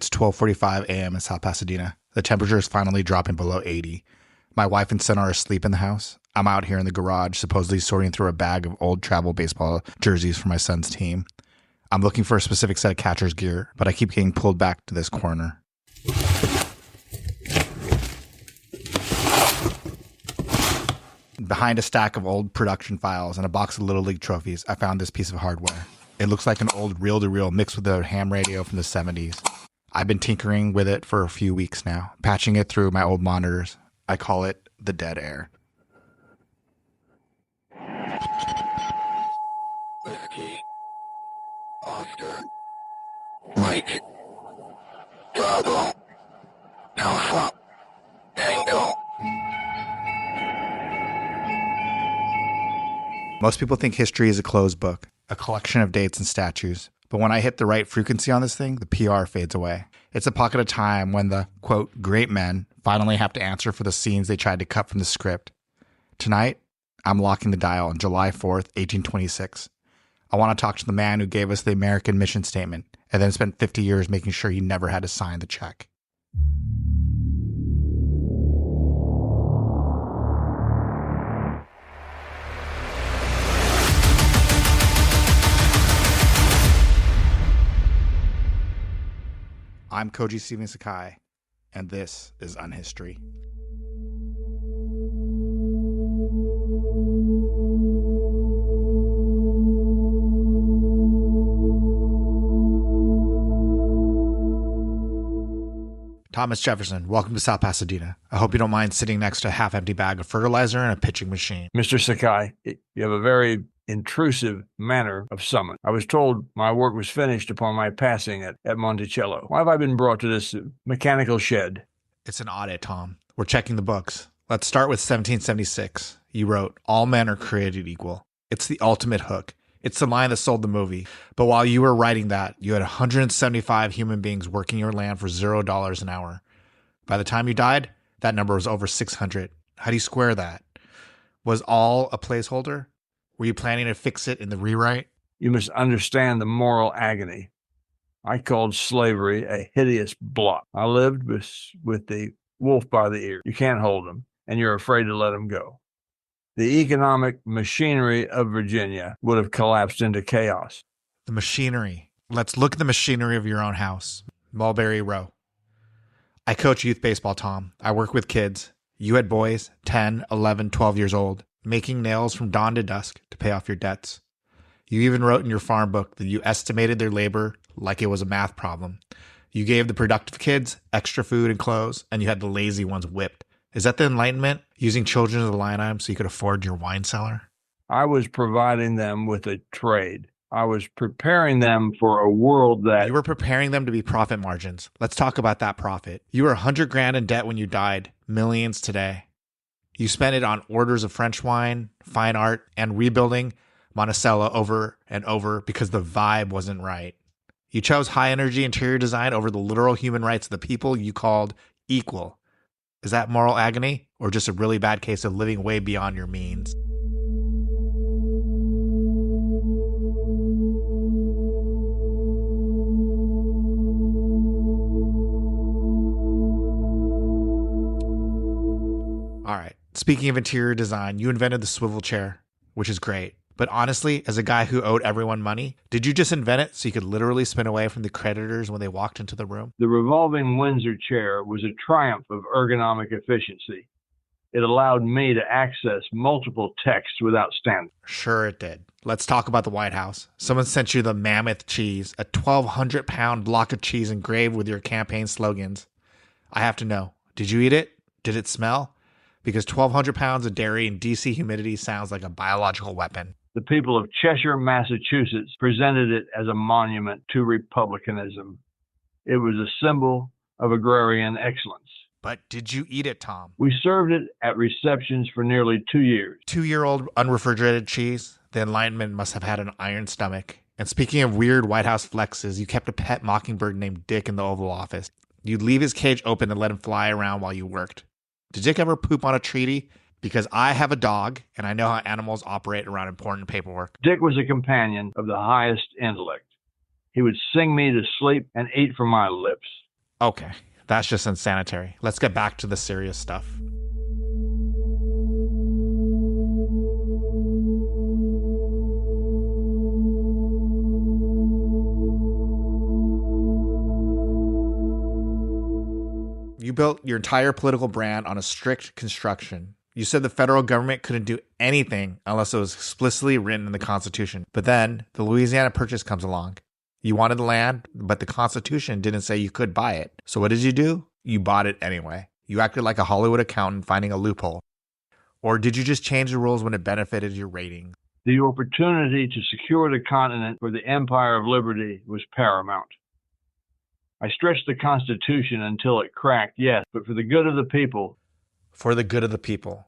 It's 12:45 a.m. in South Pasadena. The temperature is finally dropping below 80. My wife and son are asleep in the house. I'm out here in the garage, supposedly sorting through a bag of old travel baseball jerseys for my son's team. I'm looking for a specific set of catcher's gear, but I keep getting pulled back to this corner. Behind a stack of old production files and a box of Little League trophies, I found this piece of hardware. It looks like an old reel-to-reel mixed with a ham radio from the 70s. I've been tinkering with it for a few weeks now, patching it through my old monitors. I call it the dead air. Whiskey, Oscar, Mike, Bravo, Alpha, Tango. Most people think history is a closed book, a collection of dates and statues. But when I hit the right frequency on this thing, the PR fades away. It's a pocket of time when the, quote, great men finally have to answer for the scenes they tried to cut from the script. Tonight, I'm locking the dial on July 4th, 1826. I want to talk to the man who gave us the American mission statement and then spent 50 years making sure he never had to sign the check. I'm Koji Sakai, and this is Unhistory. Thomas Jefferson, welcome to South Pasadena. I hope you don't mind sitting next to a half-empty bag of fertilizer and a pitching machine. Mr. Sakai, you have a very intrusive manner of summon. I was told my work was finished upon my passing at Monticello. Why have I been brought to this mechanical shed? It's an audit, Tom. We're checking the books. Let's start with 1776. You wrote, "All men are created equal." It's the ultimate hook. It's the line that sold the movie. But while you were writing that, you had 175 human beings working your land for $0 an hour. By the time you died, that number was over 600. How do you square that? Was all a placeholder? Were you planning to fix it in the rewrite? You must understand the moral agony. I called slavery a hideous blot. I lived with the wolf by the ear. You can't hold him, and you're afraid to let him go. The economic machinery of Virginia would have collapsed into chaos. The machinery. Let's look at the machinery of your own house. Mulberry Row. I coach youth baseball, Tom. I work with kids. You had boys, 10, 11, 12 years old, making nails from dawn to dusk to pay off your debts. You even wrote in your farm book that you estimated their labor like it was a math problem. You gave the productive kids extra food and clothes, and you had the lazy ones whipped. Is that the Enlightenment? Using children as a line item so you could afford your wine cellar? I was providing them with a trade. I was preparing them for a world that... You were preparing them to be profit margins. Let's talk about that profit. You were $100,000 in debt when you died. Millions today. You spent it on orders of French wine, fine art, and rebuilding Monticello over and over because the vibe wasn't right. You chose high-energy interior design over the literal human rights of the people you called equal. Is that moral agony, or just a really bad case of living way beyond your means? All right. Speaking of interior design, you invented the swivel chair, which is great. But honestly, as a guy who owed everyone money, did you just invent it so you could literally spin away from the creditors when they walked into the room? The revolving Windsor chair was a triumph of ergonomic efficiency. It allowed me to access multiple texts without standing. Sure it did. Let's talk about the White House. Someone sent you the mammoth cheese, a 1,200-pound block of cheese engraved with your campaign slogans. I have to know, did you eat it? Did it smell? Because 1,200 pounds of dairy in DC humidity sounds like a biological weapon. The people of Cheshire, Massachusetts presented it as a monument to republicanism. It was a symbol of agrarian excellence. But did you eat it, Tom? We served it at receptions for nearly 2 years. 2-year-old unrefrigerated cheese? The Enlightenment must have had an iron stomach. And speaking of weird White House flexes, you kept a pet mockingbird named Dick in the Oval Office. You'd leave his cage open and let him fly around while you worked. Did Dick ever poop on a treaty? Because I have a dog, and I know how animals operate around important paperwork. Dick was a companion of the highest intellect. He would sing me to sleep and eat from my lips. Okay, that's just insanitary. Let's get back to the serious stuff. You built your entire political brand on a strict construction. You said the federal government couldn't do anything unless it was explicitly written in the Constitution. But then the Louisiana Purchase comes along. You wanted the land, but the Constitution didn't say you could buy it. So what did you do? You bought it anyway. You acted like a Hollywood accountant finding a loophole. Or did you just change the rules when it benefited your ratings? The opportunity to secure the continent for the Empire of Liberty was paramount. I stretched the Constitution until it cracked, yes, but for the good of the people. For the good of the people.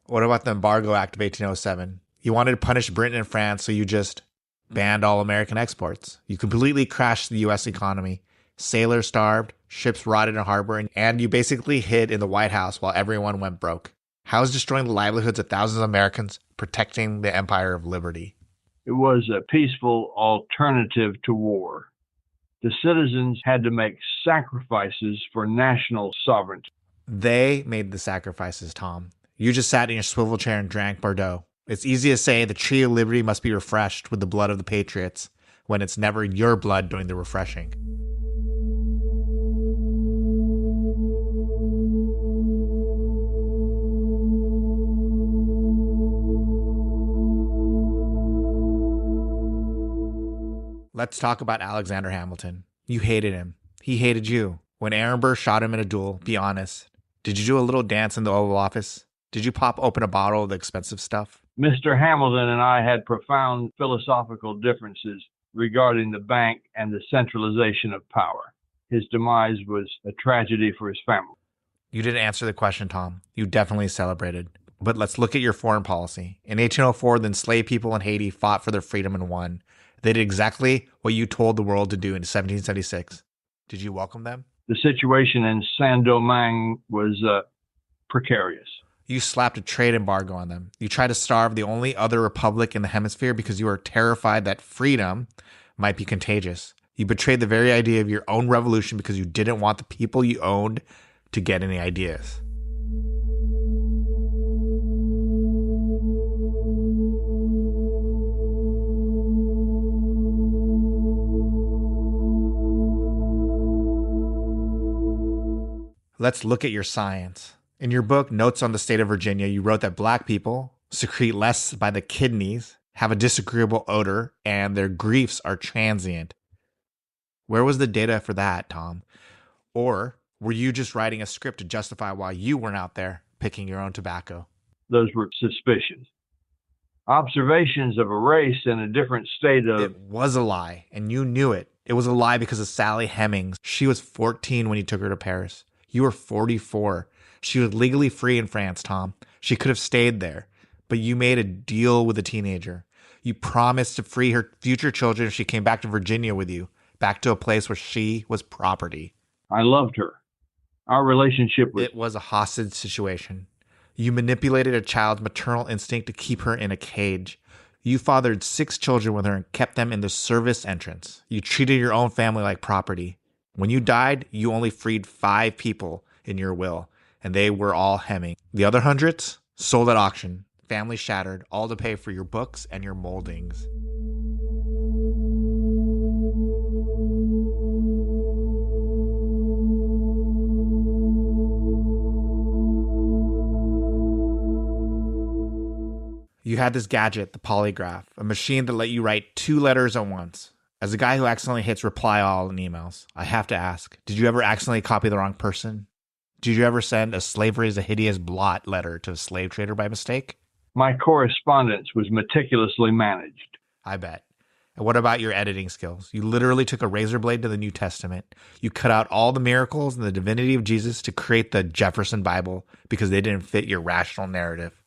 What about the Embargo Act of 1807? You wanted to punish Britain and France, so you just banned all American exports. You completely crashed the U.S. economy. Sailors starved, ships rotted in harbor, and you basically hid in the White House while everyone went broke. How is destroying the livelihoods of thousands of Americans protecting the Empire of Liberty? It was a peaceful alternative to war. The citizens had to make sacrifices for national sovereignty. They made the sacrifices, Tom. You just sat in your swivel chair and drank Bordeaux. It's easy to say the tree of liberty must be refreshed with the blood of the patriots when it's never your blood doing the refreshing. Let's talk about Alexander Hamilton. You hated him. He hated you. When Aaron Burr shot him in a duel, be honest. Did you do a little dance in the Oval Office? Did you pop open a bottle of the expensive stuff? Mr. Hamilton and I had profound philosophical differences regarding the bank and the centralization of power. His demise was a tragedy for his family. You didn't answer the question, Tom. You definitely celebrated. But let's look at your foreign policy. In 1804, the enslaved people in Haiti fought for their freedom and won. They did exactly what you told the world to do in 1776. Did you welcome them? The situation in Saint-Domingue was precarious. You slapped a trade embargo on them. You tried to starve the only other republic in the hemisphere because you were terrified that freedom might be contagious. You betrayed the very idea of your own revolution because you didn't want the people you owned to get any ideas. Let's look at your science. In your book, Notes on the State of Virginia, you wrote that black people secrete less by the kidneys, have a disagreeable odor, and their griefs are transient. Where was the data for that, Tom? Or were you just writing a script to justify why you weren't out there picking your own tobacco? Those were suspicions. Observations of a race in a different state of... It was a lie, and you knew it. It was a lie because of Sally Hemings. She was 14 when you took her to Paris. You were 44. She was legally free in France, Tom. She could have stayed there, but you made a deal with a teenager. You promised to free her future children if she came back to Virginia with you, back to a place where she was property. I loved her. Our relationship was... It was a hostage situation. You manipulated a child's maternal instinct to keep her in a cage. You fathered 6 children with her and kept them in the service entrance. You treated your own family like property. When you died, you only freed 5 people in your will, and they were all Hemming. The other hundreds sold at auction, family shattered, all to pay for your books and your moldings. You had this gadget, the polygraph, a machine that let you write 2 letters at once. As a guy who accidentally hits reply all in emails, I have to ask, did you ever accidentally copy the wrong person? Did you ever send a slavery is a hideous blot letter to a slave trader by mistake? My correspondence was meticulously managed. I bet. And what about your editing skills? You literally took a razor blade to the New Testament. You cut out all the miracles and the divinity of Jesus to create the Jefferson Bible because they didn't fit your rational narrative.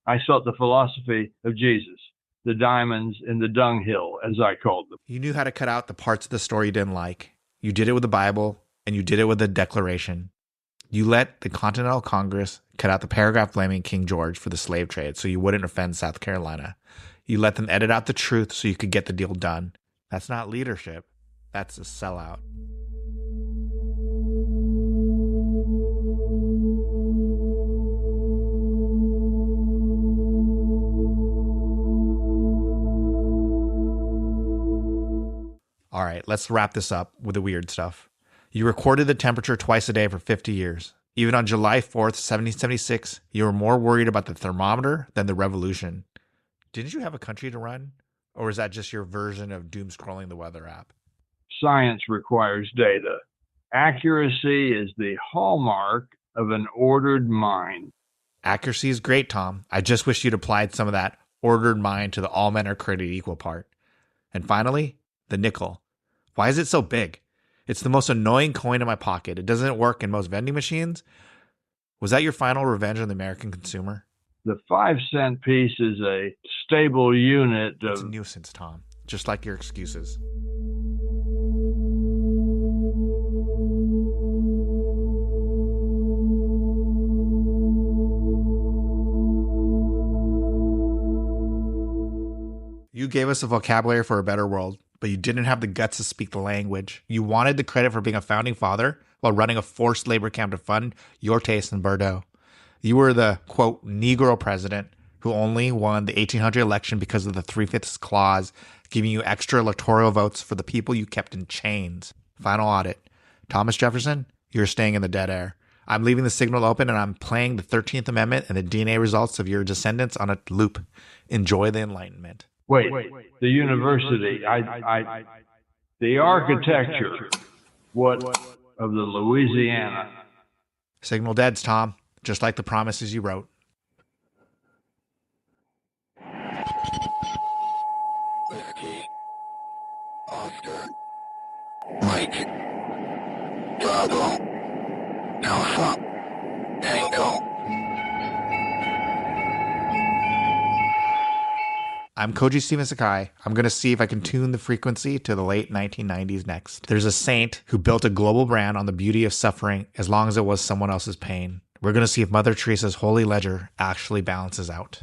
I sought the philosophy of Jesus, the diamonds in the dunghill, as I called them. You knew how to cut out the parts of the story you didn't like. You did it with the Bible, and you did it with the Declaration. You let the Continental Congress cut out the paragraph blaming King George for the slave trade so you wouldn't offend South Carolina. You let them edit out the truth so you could get the deal done. That's not leadership. That's a sellout. right, let's wrap this up with the weird stuff. You recorded the temperature twice a day for 50 years. Even on July 4th, 1776, you were more worried about the thermometer than the revolution. Didn't you have a country to run? Or is that just your version of doom scrolling the weather app? Science requires data. Accuracy is the hallmark of an ordered mind. Accuracy is great, Tom. I just wish you'd applied some of that ordered mind to the all men are created equal part. And finally, the nickel. Why is it so big? It's the most annoying coin in my pocket. It doesn't work in most vending machines. Was that your final revenge on the American consumer? The 5-cent piece is a stable unit It's a of... nuisance, Tom. Just like your excuses. You gave us a vocabulary for a better world, but you didn't have the guts to speak the language. You wanted the credit for being a founding father while running a forced labor camp to fund your taste in Bordeaux. You were the, quote, Negro president who only won the 1800 election because of the 3/5 clause, giving you extra electoral votes for the people you kept in chains. Final audit. Thomas Jefferson, you're staying in the dead air. I'm leaving the signal open and I'm playing the 13th Amendment and the DNA results of your descendants on a loop. Enjoy the Enlightenment. Wait, the university, the architecture, what of the Louisiana? Signal deads, Tom, just like the promises you wrote. Whiskey, Oscar, Mike, Bravo, Alpha, Tango. I'm Koji Sakai. I'm going to see if I can tune the frequency to the late 1990s next. There's a saint who built a global brand on the beauty of suffering as long as it was someone else's pain. We're going to see if Mother Teresa's holy ledger actually balances out.